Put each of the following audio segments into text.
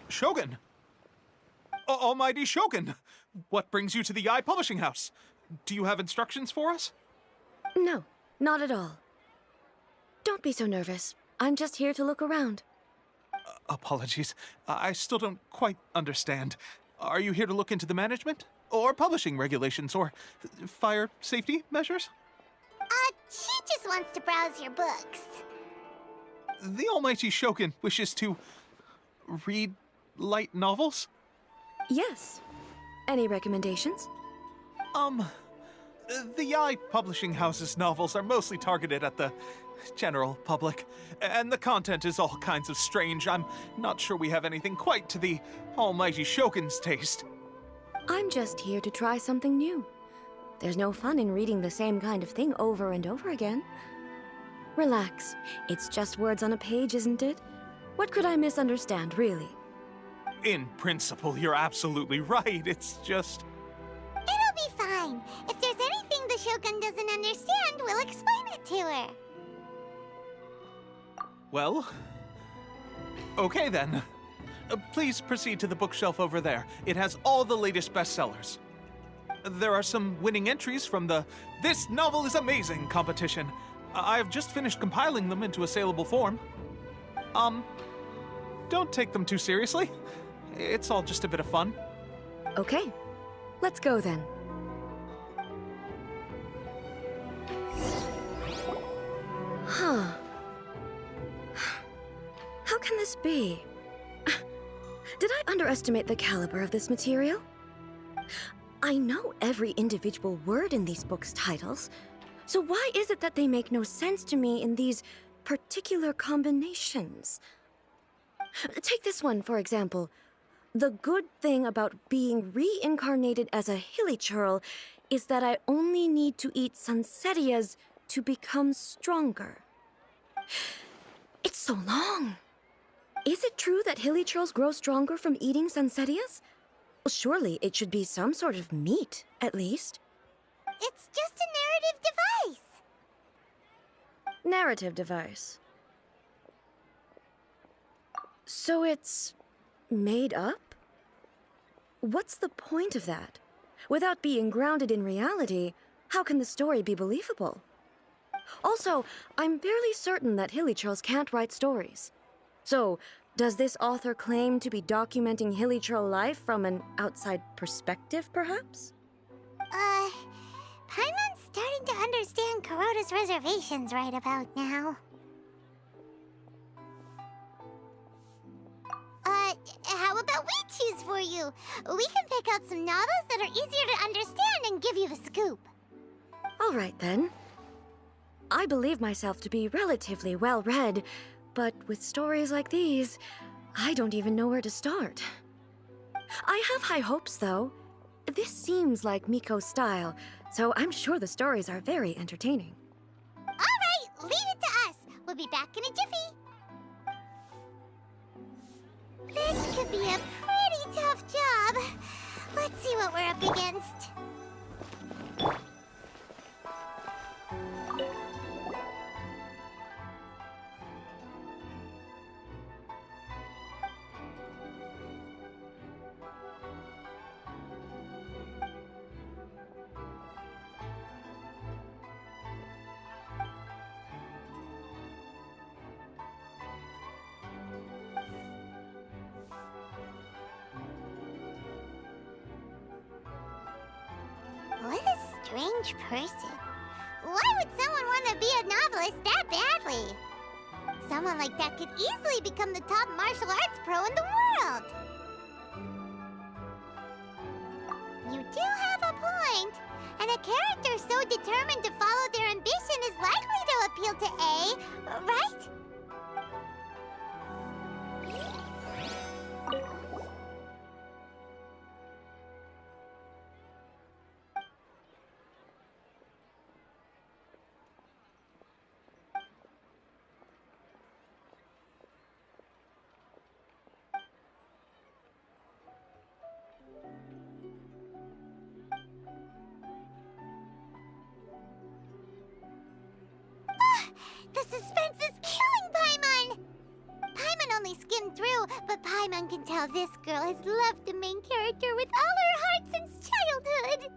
Shogun! Almighty Shogun! What brings you to the Eye Publishing House? Do you have instructions for us? No, not at all. Don't be so nervous. I'm just here to look around. Apologies. I still don't quite understand. Are you here to look into the management? Or publishing regulations? Or fire safety measures? She just wants to browse your books. The Almighty Shogun wishes to read light novels? Yes. Any recommendations? The Eye Publishing House's novels are mostly targeted at the general public, and the content is all kinds of strange. I'm not sure we have anything quite to the Almighty Shogun's taste. I'm just here to try something new. There's no fun in reading the same kind of thing over and over again. Relax. It's just words on a page, isn't it? What could I misunderstand, really? It'll In principle, you're absolutely right. It's just... be fine. If there's anything the Shogun doesn't understand, we'll explain it to her. Well... Okay then. Please proceed to the bookshelf over there. It has all the latest bestsellers. There are some winning entries from the This Novel is Amazing competition. I've just finished compiling them into a saleable form. Don't take them too seriously. It's all just a bit of fun. Okay. Let's go then. Huh. How can this be? Did I underestimate the caliber of this material? I know every individual word in these books' titles, so why is it that they make no sense to me in these particular combinations? Take this one, for example. The good thing about being reincarnated as a hilly churl is that I only need to eat sunsettias to become stronger. It's so long. Is it true that hilly churls grow stronger from eating sunsettias? Well, surely it should be some sort of meat, at least. It's just a narrative device. Narrative device. So it's made up? What's the point of that? Without being grounded in reality, how can the story be believable? Also, I'm fairly certain that hilly churls can't write stories. So, does this author claim to be documenting hilly churl life from an outside perspective, perhaps? Paimon's starting to understand Kuroda's reservations right about now. How about we choose for you? We can pick out some novels that are easier to understand and give you the scoop. All right, then. I believe myself to be relatively well-read, but with stories like these, I don't even know where to start. I have high hopes, though. This seems like Miko's style, so I'm sure the stories are very entertaining. All right, leave it to us. We'll be back in a jiffy. This could be a pretty tough job. Let's see what we're up against. What a strange person. Why would someone want to be a novelist that badly? Someone like that could easily become the top martial arts pro in the world. You do have a point. And a character so determined to follow their ambition is likely to appeal to A, right? The suspense is killing Paimon! Paimon only skipped but Paimon can tell this girl has loved the main character with all her heart since childhood.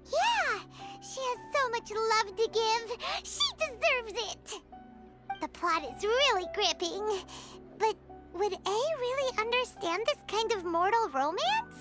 Yeah, she has so much love to give. She deserves it. The plot is really gripping. But would A really understand this kind of mortal romance?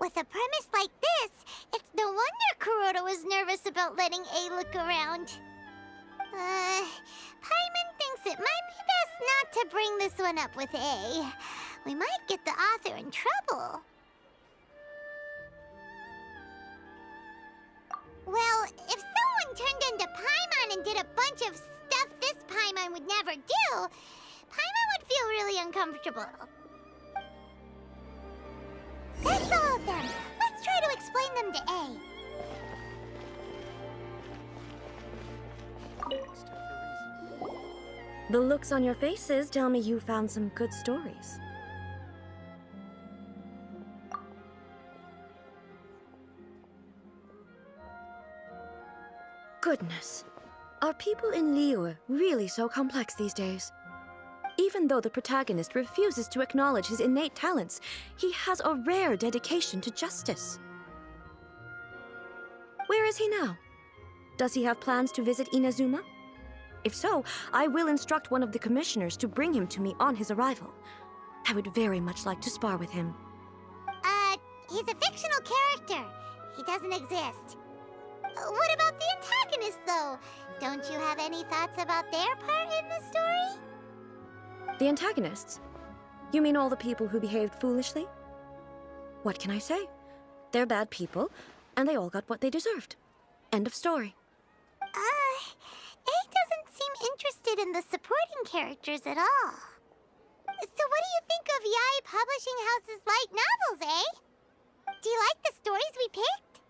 With a premise like this, it's no wonder Kuroda was nervous about letting A look around. Paimon thinks it might be best not to bring this one up with A. We might get the author in trouble. Well, if someone turned into Paimon and did a bunch of stuff this Paimon would never do, Paimon would feel really uncomfortable. That's all of them. Let's try to explain them to A. The looks on your faces tell me you found some good stories. Goodness. Are people in Liyue really so complex these days? Even though the protagonist refuses to acknowledge his innate talents, he has a rare dedication to justice. Where is he now? Does he have plans to visit Inazuma? If so, I will instruct one of the commissioners to bring him to me on his arrival. I would very much like to spar with him. He's a fictional character. He doesn't exist. What about the antagonist, though? Don't you have any thoughts about their part in the story? The antagonists? You mean all the people who behaved foolishly? What can I say? They're bad people, and they all got what they deserved. End of story. A doesn't seem interested in the supporting characters at all. So what do you think of Yae Publishing House's light novels, eh? Do you like the stories we picked?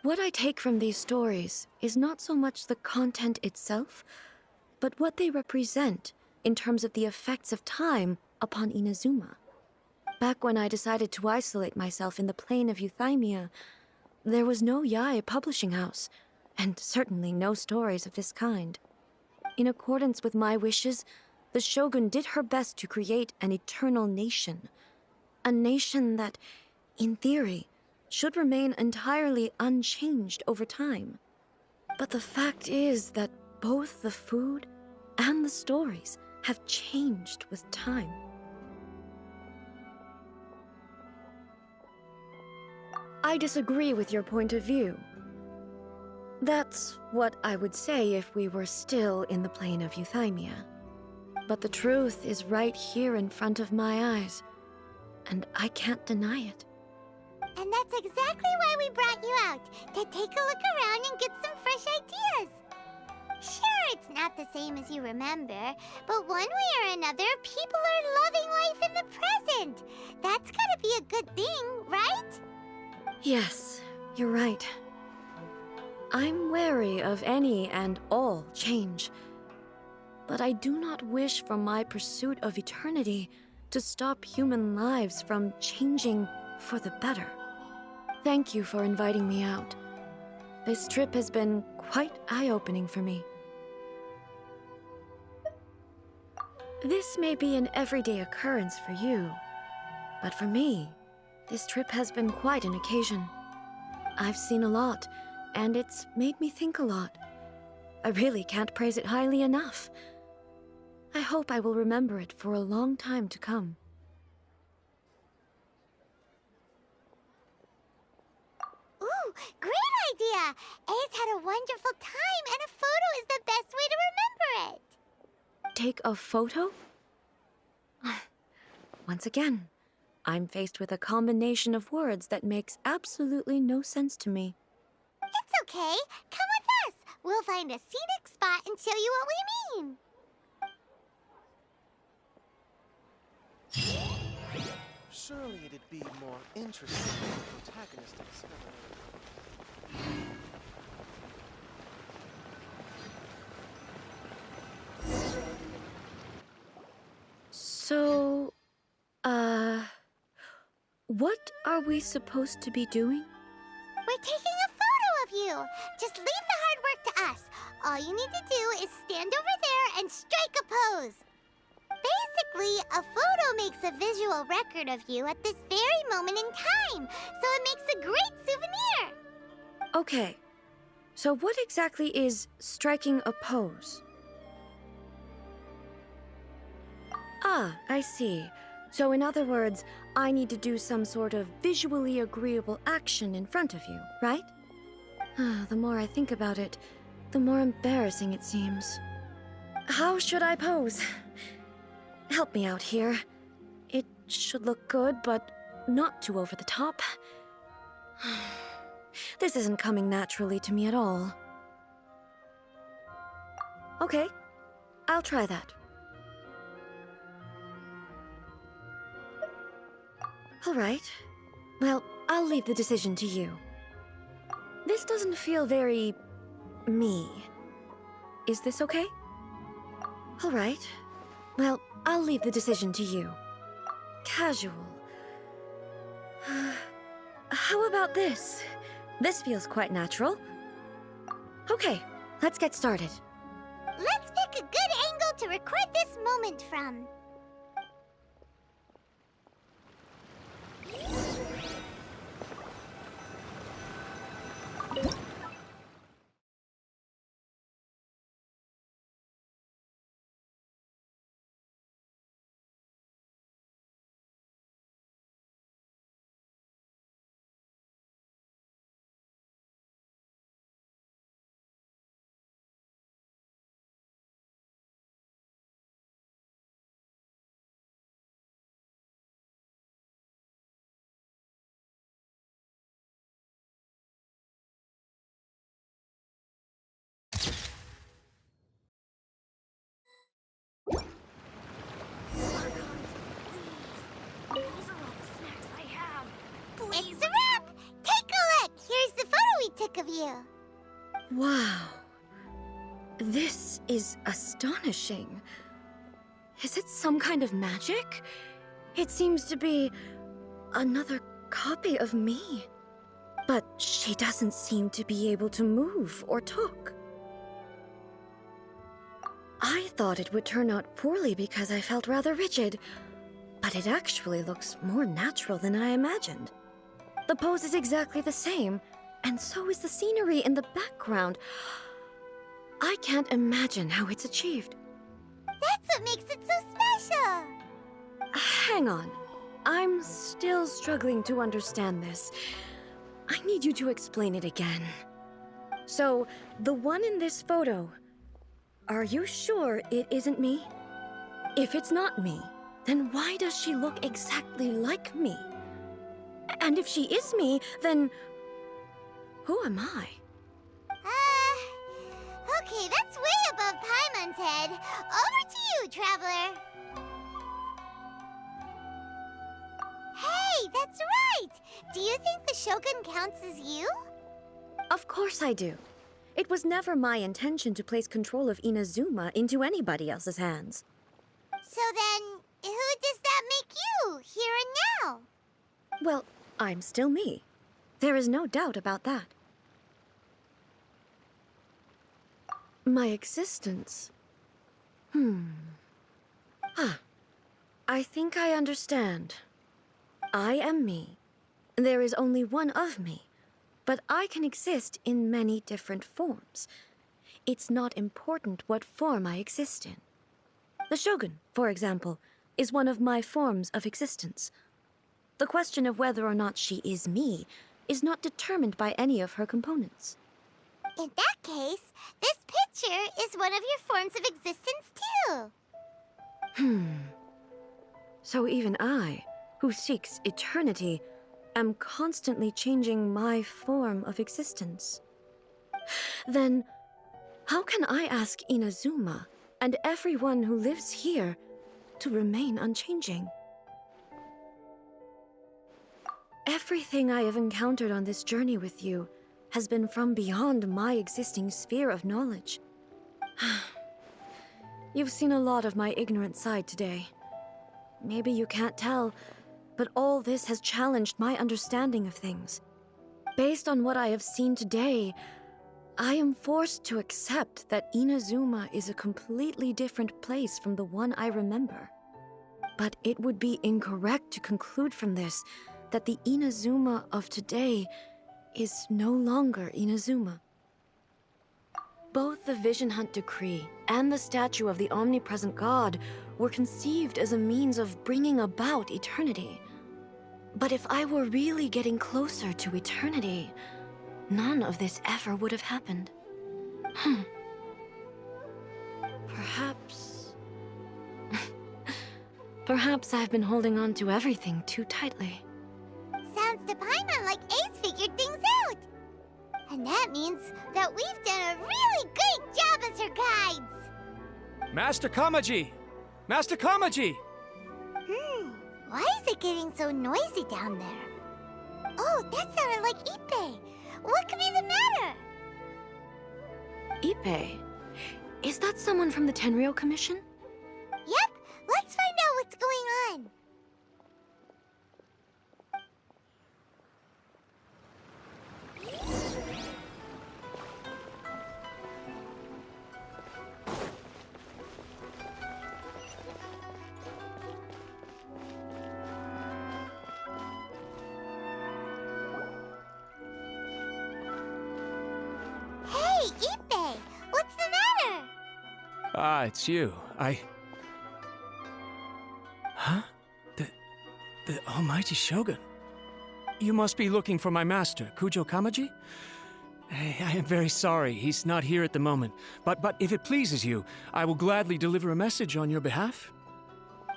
What I take from these stories is not so much the content itself, but what they represent in terms of the effects of time upon Inazuma. Back when I decided to isolate myself in the plain of Euthymia, there was no Yae Publishing House, and certainly no stories of this kind. In accordance with my wishes, the Shogun did her best to create an eternal nation. A nation that, in theory, should remain entirely unchanged over time. But the fact is that both the food and the stories have changed with time. I disagree with your point of view. That's what I would say if we were still in the plane of Euthymia. But the truth is right here in front of my eyes, and I can't deny it. And that's exactly why we brought you out, to take a look around and get some fresh ideas. Sure, it's not the same as you remember, but one way or another, people are loving life in the present. That's gotta be a good thing, right? Yes, you're right. I'm wary of any and all change, but I do not wish for my pursuit of eternity to stop human lives from changing for the better. Thank you for inviting me out. This trip has been quite eye-opening for me. This may be an everyday occurrence for you, but for me, this trip has been quite an occasion. I've seen a lot, and it's made me think a lot. I really can't praise it highly enough. I hope I will remember it for a long time to come. Ooh, great idea! A's had a wonderful time, and a photo is the best way to remember it. Take a photo? Once again, I'm faced with a combination of words that makes absolutely no sense to me. It's okay. Come with us. We'll find a scenic spot and show you what we mean. Surely it'd be more interesting for the protagonist to discover. So, what are we supposed to be doing? We're taking a photo of you. Just leave the hard work to us. All you need to do is stand over there and strike a pose. Basically, a photo makes a visual record of you at this very moment in time, so it makes a great souvenir. Okay, so what exactly is striking a pose? Ah, I see. So in other words, I need to do some sort of visually agreeable action in front of you, right? The more I think about it, the more embarrassing it seems. How should I pose? Help me out here. It should look good, but not too over the top. This isn't coming naturally to me at all. Okay, I'll try that. All right. Well, I'll leave the decision to you. This doesn't feel very... me. Is this okay? All right. Well, I'll leave the decision to you. Casual. How about this? This feels quite natural. Okay, let's get started. Let's pick a good angle to record this moment from. It's a wrap! Take a look! Here's the photo we took of you. Wow. This is astonishing. Is it some kind of magic? It seems to be another copy of me. But she doesn't seem to be able to move or talk. I thought it would turn out poorly because I felt rather rigid, but it actually looks more natural than I imagined. The pose is exactly the same, and so is the scenery in the background. I can't imagine how it's achieved. That's what makes it so special. Hang on. I'm still struggling to understand this. I need you to explain it again. So, the one in this photo, are you sure it isn't me? If it's not me, then why does she look exactly like me? And if she is me, then who am I? Okay, that's way above Paimon's head. Over to you, Traveler. Hey, that's right! Do you think the Shogun counts as you? Of course I do. It was never my intention to place control of Inazuma into anybody else's hands. So then, who does that make you, here and now? Well, I'm still me. There is no doubt about that. My existence... I think I understand. I am me. There is only one of me, but I can exist in many different forms. It's not important what form I exist in. The Shogun, for example, is one of my forms of existence. The question of whether or not she is me is not determined by any of her components. In that case, this picture is one of your forms of existence too. So even I, who seeks eternity, am constantly changing my form of existence. Then, how can I ask Inazuma and everyone who lives here to remain unchanging? Everything I have encountered on this journey with you has been from beyond my existing sphere of knowledge. You've seen a lot of my ignorant side today. Maybe you can't tell, but all this has challenged my understanding of things. Based on what I have seen today, I am forced to accept that Inazuma is a completely different place from the one I remember. But it would be incorrect to conclude from this that the Inazuma of today is no longer Inazuma. Both the Vision Hunt Decree and the statue of the omnipresent God were conceived as a means of bringing about eternity. But if I were really getting closer to eternity, none of this ever would have happened. Perhaps... Perhaps I've been holding on to everything too tightly. Sounds to Paimon like Ace figured things out. And that means that we've done a really great job as her guides. Master Kamaji! Master Kamaji! Why is it getting so noisy down there? Oh, that sounded like Ippei. What could be the matter? Ippei? Is that someone from the Tenryou Commission? Yep, let's find out what's going on. Hey, Ippei! What's the matter? Ah, it's you. Huh? The almighty Shogun? You must be looking for my master, Kujo Kamaji? I am very sorry, he's not here at the moment. But if it pleases you, I will gladly deliver a message on your behalf.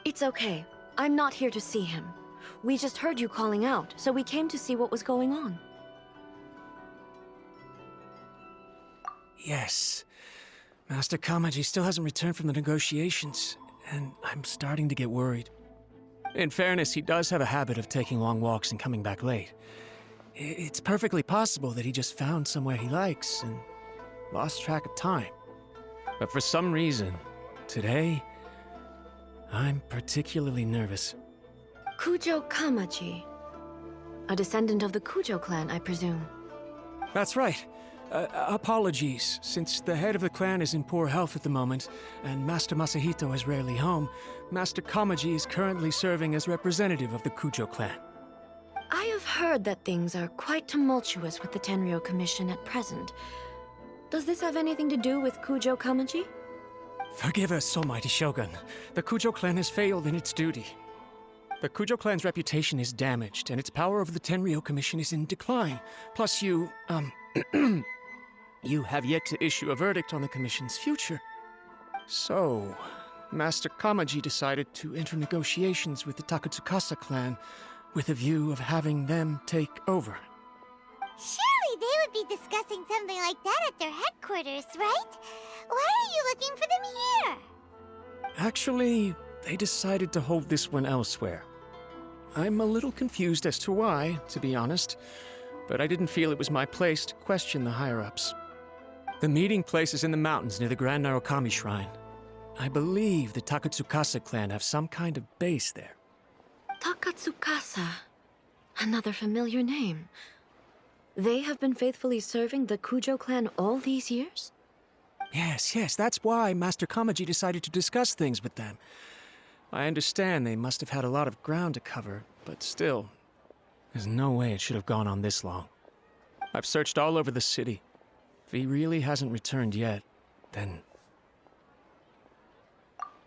It's okay. I'm not here to see him. We just heard you calling out, so we came to see what was going on. Yes. Master Kamaji still hasn't returned from the negotiations, and I'm starting to get worried. In fairness, he does have a habit of taking long walks and coming back late. It's perfectly possible that he just found somewhere he likes and lost track of time. But for some reason, today, I'm particularly nervous. Kujo Kamaji. A descendant of the Kujo clan, I presume. That's right. Apologies, since the head of the clan is in poor health at the moment, and Master Masahito is rarely home, Master Kamaji is currently serving as representative of the Kujo clan. I have heard that things are quite tumultuous with the Tenryou Commission at present. Does this have anything to do with Kujo Kamaji? Forgive us, almighty Shogun. The Kujo clan has failed in its duty. The Kujo clan's reputation is damaged, and its power over the Tenryou Commission is in decline. Plus you have yet to issue a verdict on the Commission's future. So, Master Kamaji decided to enter negotiations with the Takatsukasa clan with a view of having them take over. Surely they would be discussing something like that at their headquarters, right? Why are you looking for them here? Actually, they decided to hold this one elsewhere. I'm a little confused as to why, to be honest, but I didn't feel it was my place to question the higher-ups. The meeting place is in the mountains near the Grand Narukami Shrine. I believe the Takatsukasa clan have some kind of base there. Takatsukasa. Another familiar name. They have been faithfully serving the Kujo clan all these years? Yes, that's why Master Kamaji decided to discuss things with them. I understand they must have had a lot of ground to cover, but still, there's no way it should have gone on this long. I've searched all over the city. If he really hasn't returned yet, then...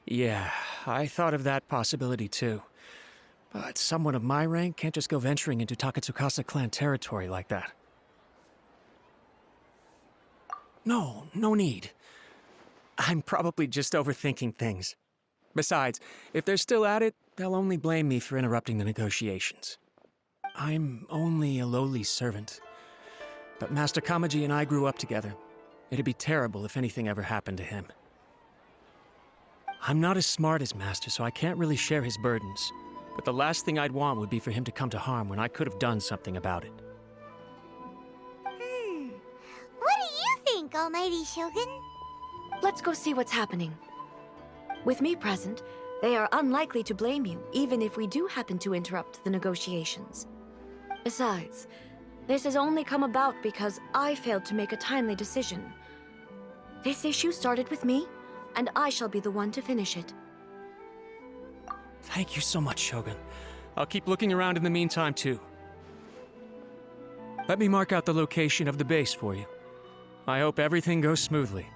Yeah, I thought of that possibility too. But someone of my rank can't just go venturing into Takatsukasa clan territory like that. No need. I'm probably just overthinking things. Besides, if they're still at it, they'll only blame me for interrupting the negotiations. I'm only a lowly servant. But Master Kamaji and I grew up together. It'd be terrible if anything ever happened to him. I'm not as smart as Master, so I can't really share his burdens. But the last thing I'd want would be for him to come to harm when I could have done something about it. What do you think, Almighty Shogun? Let's go see what's happening. With me present, they are unlikely to blame you, even if we do happen to interrupt the negotiations. Besides, this has only come about because I failed to make a timely decision. This issue started with me, and I shall be the one to finish it. Thank you so much, Shogun. I'll keep looking around in the meantime, too. Let me mark out the location of the base for you. I hope everything goes smoothly.